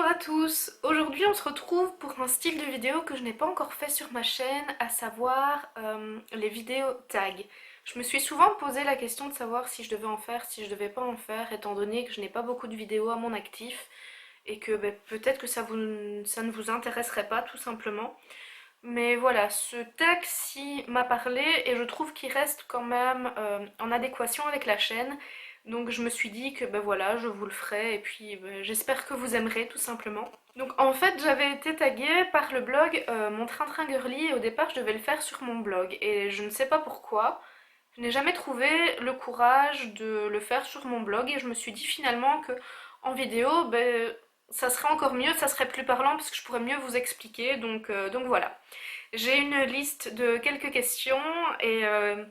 à tous! Aujourd'hui on se retrouve pour un style de vidéo que je n'ai pas encore fait sur ma chaîne, à savoir les vidéos tags. Je me suis souvent posé la question de savoir si je devais en faire, si je devais pas en faire, étant donné que je n'ai pas beaucoup de vidéos à mon actif et que peut-être que ça ne vous intéresserait pas tout simplement. Mais voilà, ce tag-ci m'a parlé et je trouve qu'il reste quand même en adéquation avec la chaîne. Donc je me suis dit que ben voilà, je vous le ferai et puis j'espère que vous aimerez tout simplement. Donc en fait j'avais été taguée par le blog Mon Train Train Girly et au départ je devais le faire sur mon blog et je ne sais pas pourquoi. Je n'ai jamais trouvé le courage de le faire sur mon blog et je me suis dit finalement que en vidéo, ben, ça serait encore mieux, ça serait plus parlant parce que je pourrais mieux vous expliquer. Donc voilà. J'ai une liste de quelques questions et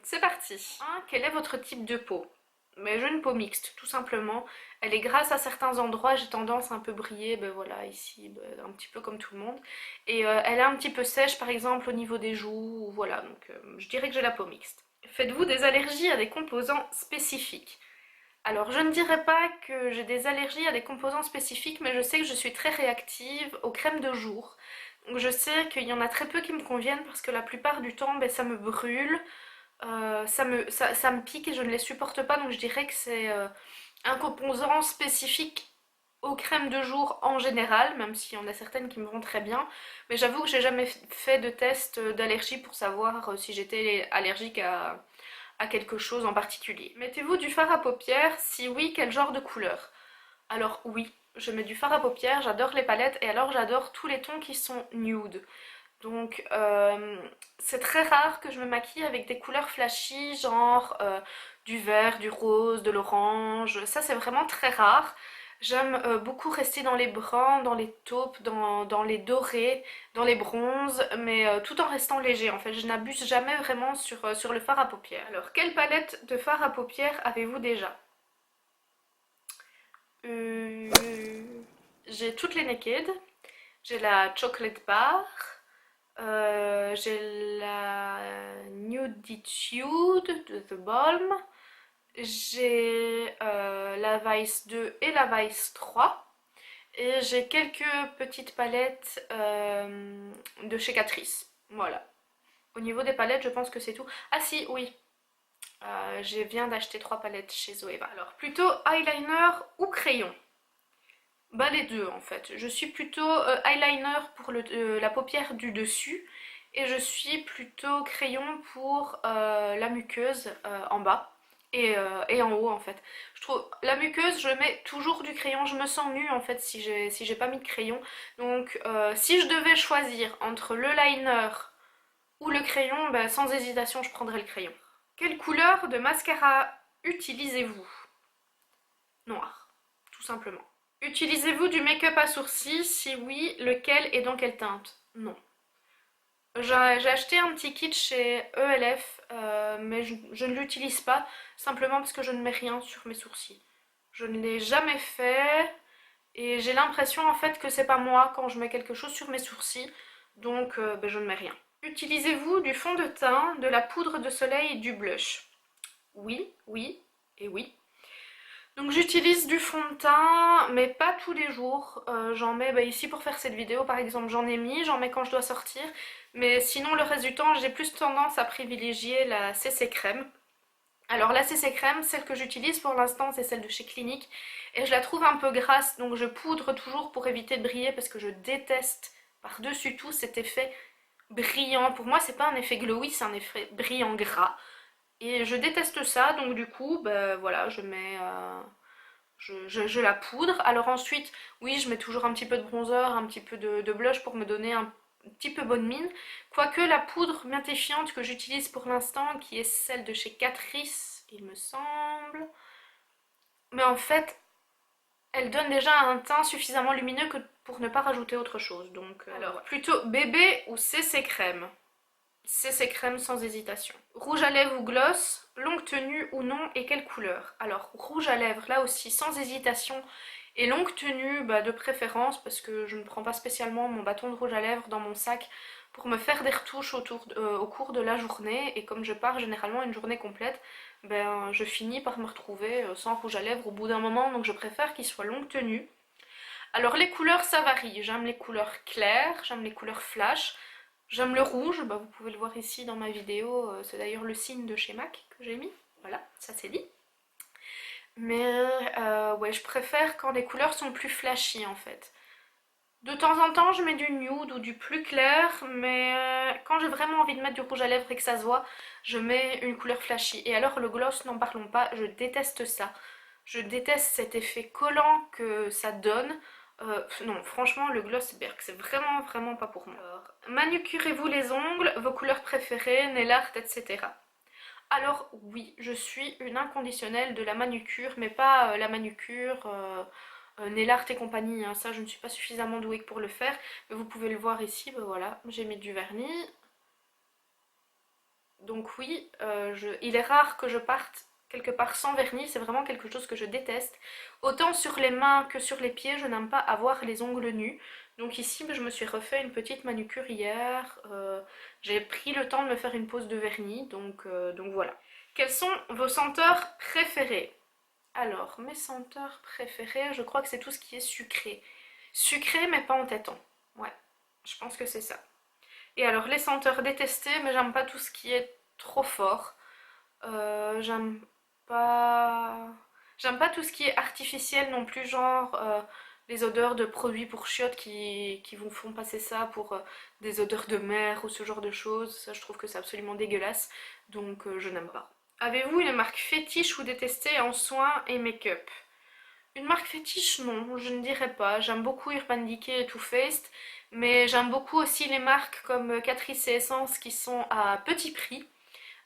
c'est parti. Quel est votre type de peau? Mais j'ai une peau mixte, tout simplement. Elle est grasse à certains endroits, j'ai tendance à un peu briller, ben voilà, ici, ben, un petit peu comme tout le monde. Et elle est un petit peu sèche, par exemple, au niveau des joues, voilà, donc je dirais que j'ai la peau mixte. Faites-vous des allergies à des composants spécifiques? Alors, je ne dirais pas que j'ai des allergies à des composants spécifiques, mais je sais que je suis très réactive aux crèmes de jour. Donc je sais qu'il y en a très peu qui me conviennent parce que la plupart du temps, ben, ça me brûle, ça me pique et je ne les supporte pas. Donc je dirais que c'est un composant spécifique aux crèmes de jour en général, même s'il y en a certaines qui me vont très bien. Mais j'avoue que j'ai jamais fait de test d'allergie pour savoir si j'étais allergique à quelque chose en particulier. Mettez-vous du fard à paupières? Si oui, quel genre de couleur? Alors oui, je mets du fard à paupières, j'adore les palettes et alors j'adore tous les tons qui sont nude. Donc c'est très rare que je me maquille avec des couleurs flashy, genre du vert, du rose, de l'orange. Ça c'est vraiment très rare. J'aime beaucoup rester dans les bruns, dans les taupes, dans les dorés, dans les bronzes, mais tout en restant léger. En fait, je n'abuse jamais vraiment sur le fard à paupières. Alors, quelle palette de fard à paupières avez-vous déjà? Euh, J'ai toutes les Naked. J'ai la Chocolate Bar. J'ai la Nuditude de The Balm. J'ai la Vice 2 et la Vice 3. Et j'ai quelques petites palettes de chez Catrice. Voilà. Au niveau des palettes, je pense que c'est tout. Ah si, oui. Je viens d'acheter 3 palettes chez Zoeva. Alors, plutôt eyeliner ou crayon? Bah les deux en fait. Je suis plutôt eyeliner pour la paupière du dessus et je suis plutôt crayon pour la muqueuse en bas et en haut en fait. Je trouve la muqueuse, je mets toujours du crayon, je me sens nue en fait si j'ai pas mis de crayon. Donc si je devais choisir entre le liner ou le crayon, bah, sans hésitation je prendrais le crayon. Quelle couleur de mascara utilisez-vous? Noir, tout simplement. Utilisez-vous du make-up à sourcils? Si oui, lequel et dans quelle teinte? Non. J'ai acheté un petit kit chez ELF, mais je ne l'utilise pas, simplement parce que je ne mets rien sur mes sourcils. Je ne l'ai jamais fait, et j'ai l'impression en fait que c'est pas moi quand je mets quelque chose sur mes sourcils, donc ben, je ne mets rien. Utilisez-vous du fond de teint, de la poudre de soleil et du blush? Oui, oui et oui. Donc j'utilise du fond de teint, mais pas tous les jours. J'en mets bah, ici pour faire cette vidéo par exemple, j'en ai mis, j'en mets quand je dois sortir. Mais sinon le reste du temps, j'ai plus tendance à privilégier la CC Crème. Alors la CC Crème, celle que j'utilise pour l'instant, c'est celle de chez Clinique. Et je la trouve un peu grasse, donc je poudre toujours pour éviter de briller parce que je déteste par-dessus tout cet effet brillant. Pour moi, c'est pas un effet glowy, c'est un effet brillant gras. Et je déteste ça, donc du coup, bah, voilà, je mets... je la poudre. Alors ensuite, oui, je mets toujours un petit peu de bronzer, un petit peu de blush pour me donner un petit peu bonne mine. Quoique la poudre matifiante que j'utilise pour l'instant, qui est celle de chez Catrice, il me semble. Mais en fait, elle donne déjà un teint suffisamment lumineux que pour ne pas rajouter autre chose. Donc, alors, plutôt bébé ou CC crème? CC crème sans hésitation. Rouge à lèvres ou gloss, longue tenue ou non et quelle couleur? Alors rouge à lèvres là aussi sans hésitation et longue tenue bah, de préférence parce que je ne prends pas spécialement mon bâton de rouge à lèvres dans mon sac pour me faire des retouches au cours de la journée et comme je pars généralement une journée complète, ben, je finis par me retrouver sans rouge à lèvres au bout d'un moment donc je préfère qu'il soit longue tenue. Alors les couleurs ça varie, j'aime les couleurs claires, j'aime les couleurs flash, j'aime le rouge, bah, vous pouvez le voir ici dans ma vidéo, c'est d'ailleurs le signe de chez MAC que j'ai mis, voilà, ça c'est dit. Mais ouais, je préfère quand les couleurs sont plus flashy en fait. De temps en temps je mets du nude ou du plus clair, mais quand j'ai vraiment envie de mettre du rouge à lèvres et que ça se voit, je mets une couleur flashy. Et alors le gloss, n'en parlons pas, je déteste ça. Je déteste cet effet collant que ça donne. Non, franchement, le gloss Berk, c'est vraiment, vraiment pas pour moi. Alors, manucurez-vous les ongles, vos couleurs préférées, nail art, etc. Alors oui, je suis une inconditionnelle de la manucure, mais pas la manucure nail art et compagnie, hein. Ça je ne suis pas suffisamment douée pour le faire, mais vous pouvez le voir ici, ben voilà, j'ai mis du vernis. Donc oui, il est rare que je parte quelque part sans vernis, c'est vraiment quelque chose que je déteste. Autant sur les mains que sur les pieds, je n'aime pas avoir les ongles nus. Donc ici, je me suis refait une petite manucure hier. J'ai pris le temps de me faire une pose de vernis, donc voilà. Quelles sont vos senteurs préférées? Alors, mes senteurs préférées, je crois que c'est tout ce qui est sucré. Sucré, mais pas entêtant. Ouais, je pense que c'est ça. Et alors, les senteurs détestées, mais j'aime pas tout ce qui est trop fort. J'aime pas... J'aime pas tout ce qui est artificiel non plus, genre les odeurs de produits pour chiottes qui vous font passer ça pour des odeurs de mer ou ce genre de choses. Ça, je trouve que c'est absolument dégueulasse, donc je n'aime pas. Avez-vous une marque fétiche ou détestée en soins et make-up? Une marque fétiche, non, je ne dirais pas. J'aime beaucoup Urban Decay et Too Faced, mais j'aime beaucoup aussi les marques comme Catrice et Essence qui sont à petit prix.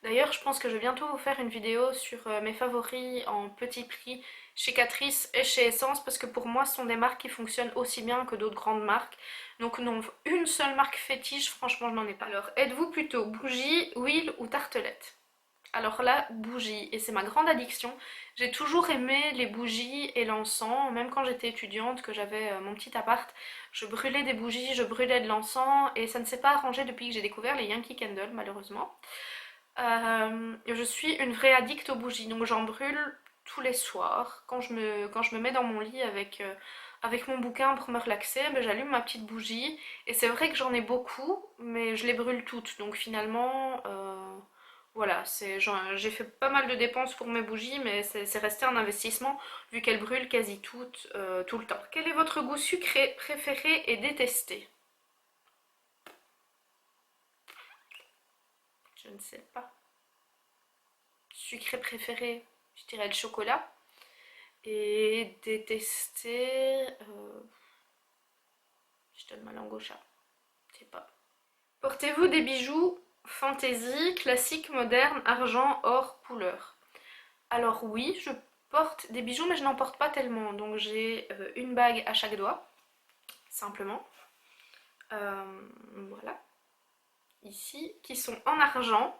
D'ailleurs, je pense que je vais bientôt vous faire une vidéo sur mes favoris en petit prix chez Catrice et chez Essence, parce que pour moi, ce sont des marques qui fonctionnent aussi bien que d'autres grandes marques. Donc non, une seule marque fétiche, franchement, je n'en ai pas. Alors, êtes-vous plutôt bougie, huile ou tartelette? Alors là, bougie, et c'est ma grande addiction. J'ai toujours aimé les bougies et l'encens, même quand j'étais étudiante, que j'avais mon petit appart, je brûlais des bougies, je brûlais de l'encens, et ça ne s'est pas arrangé depuis que j'ai découvert les Yankee Candle, malheureusement. Je suis une vraie addict aux bougies, donc j'en brûle tous les soirs. Quand je me mets dans mon lit avec mon bouquin pour me relaxer, ben, j'allume ma petite bougie, et c'est vrai que j'en ai beaucoup, mais je les brûle toutes, donc finalement... voilà, j'ai fait pas mal de dépenses pour mes bougies, mais c'est resté un investissement vu qu'elles brûlent quasi toutes, tout le temps. Quel est votre goût sucré préféré et détesté? Je ne sais pas. Sucré préféré, je dirais le chocolat. Et détesté, je donne ma langue au chat. Je sais pas. Portez-vous des bijoux fantaisie, classique, moderne, argent, or, couleur? Alors oui, je porte des bijoux, mais je n'en porte pas tellement. Donc j'ai une bague à chaque doigt, simplement. Voilà. Ici, qui sont en argent.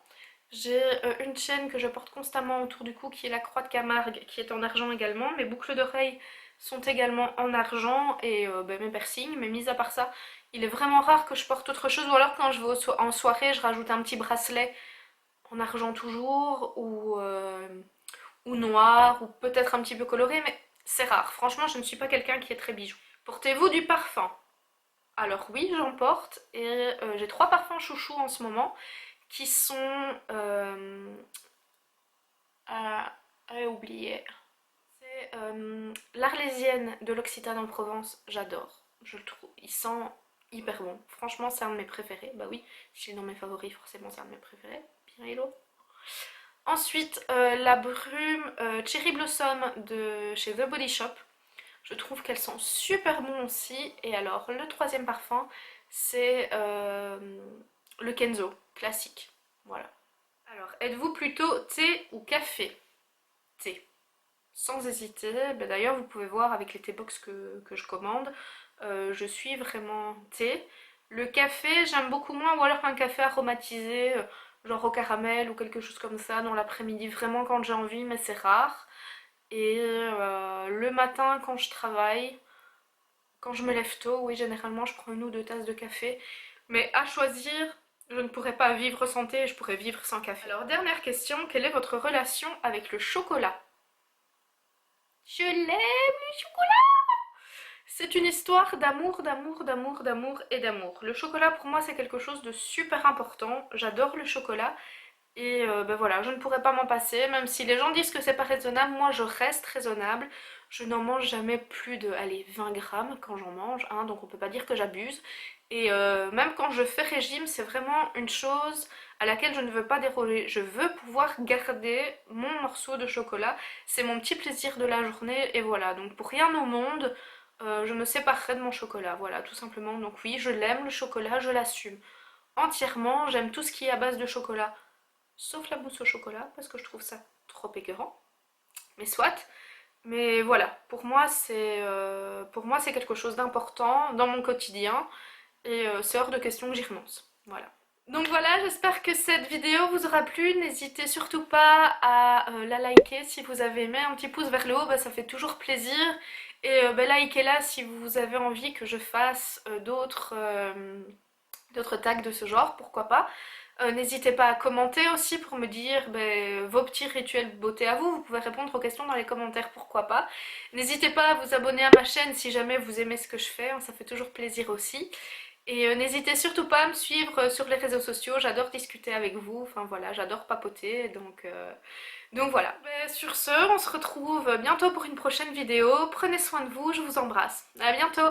J'ai une chaîne que je porte constamment autour du cou, qui est la Croix de Camargue, qui est en argent également. Mes boucles d'oreilles sont également en argent, et mes piercings. Mais mis à part ça, il est vraiment rare que je porte autre chose. Ou alors quand je vais en soirée, je rajoute un petit bracelet en argent toujours, ou noir, ou peut-être un petit peu coloré, mais c'est rare. Franchement, je ne suis pas quelqu'un qui est très bijou. Portez-vous du parfum? Alors oui, j'en porte, et j'ai 3 parfums chouchous en ce moment, qui sont... oublié. C'est l'Arlésienne de l'Occitane en Provence, j'adore. Je le trouve, il sent hyper bon. Franchement, c'est un de mes préférés. Bah oui, si je suis dans mes favoris, forcément c'est un de mes préférés. Bien hello. Ensuite, la brume Cherry Blossom de chez The Body Shop. Je trouve qu'elles sont super bon aussi. Et alors, le troisième parfum, c'est le Kenzo, classique. Voilà. Alors, êtes-vous plutôt thé ou café? Thé. Sans hésiter. Ben, d'ailleurs, vous pouvez voir avec les T-box que je commande, je suis vraiment thé. Le café, j'aime beaucoup moins, ou alors un café aromatisé, genre au caramel ou quelque chose comme ça, dans l'après-midi, vraiment quand j'ai envie, mais c'est rare. Et le matin, quand je travaille, quand je me lève tôt, oui, généralement, je prends une ou deux tasses de café. Mais à choisir, je ne pourrais pas vivre sans thé, je pourrais vivre sans café. Alors, dernière question, quelle est votre relation avec le chocolat? Je l'aime, le chocolat! C'est une histoire d'amour, d'amour, d'amour, d'amour et d'amour. Le chocolat pour moi c'est quelque chose de super important. J'adore le chocolat et ben voilà, je ne pourrais pas m'en passer. Même si les gens disent que c'est pas raisonnable, moi je reste raisonnable. Je n'en mange jamais plus de, allez, 20 grammes quand j'en mange, hein, donc on peut pas dire que j'abuse. Et même quand je fais régime, c'est vraiment une chose à laquelle je ne veux pas déroger. Je veux pouvoir garder mon morceau de chocolat. C'est mon petit plaisir de la journée et voilà. Donc pour rien au monde, je me séparerai de mon chocolat. Voilà, tout simplement. Donc oui, je l'aime le chocolat, je l'assume entièrement. J'aime tout ce qui est à base de chocolat, sauf la mousse au chocolat parce que je trouve ça trop écœurant. Mais soit. Mais voilà, pour moi c'est quelque chose d'important dans mon quotidien et c'est hors de question que j'y renonce. Voilà. Donc voilà, j'espère que cette vidéo vous aura plu. N'hésitez surtout pas à la liker si vous avez aimé. Un petit pouce vers le haut, bah, ça fait toujours plaisir. Et bah, likez-la si vous avez envie que je fasse d'autres tags de ce genre, pourquoi pas. N'hésitez pas à commenter aussi pour me dire ben, vos petits rituels de beauté à vous. Vous pouvez répondre aux questions dans les commentaires, pourquoi pas. N'hésitez pas à vous abonner à ma chaîne si jamais vous aimez ce que je fais, hein, ça fait toujours plaisir aussi. Et n'hésitez surtout pas à me suivre sur les réseaux sociaux, j'adore discuter avec vous, enfin voilà, j'adore papoter, donc voilà. Ben, sur ce, on se retrouve bientôt pour une prochaine vidéo, prenez soin de vous, je vous embrasse, à bientôt.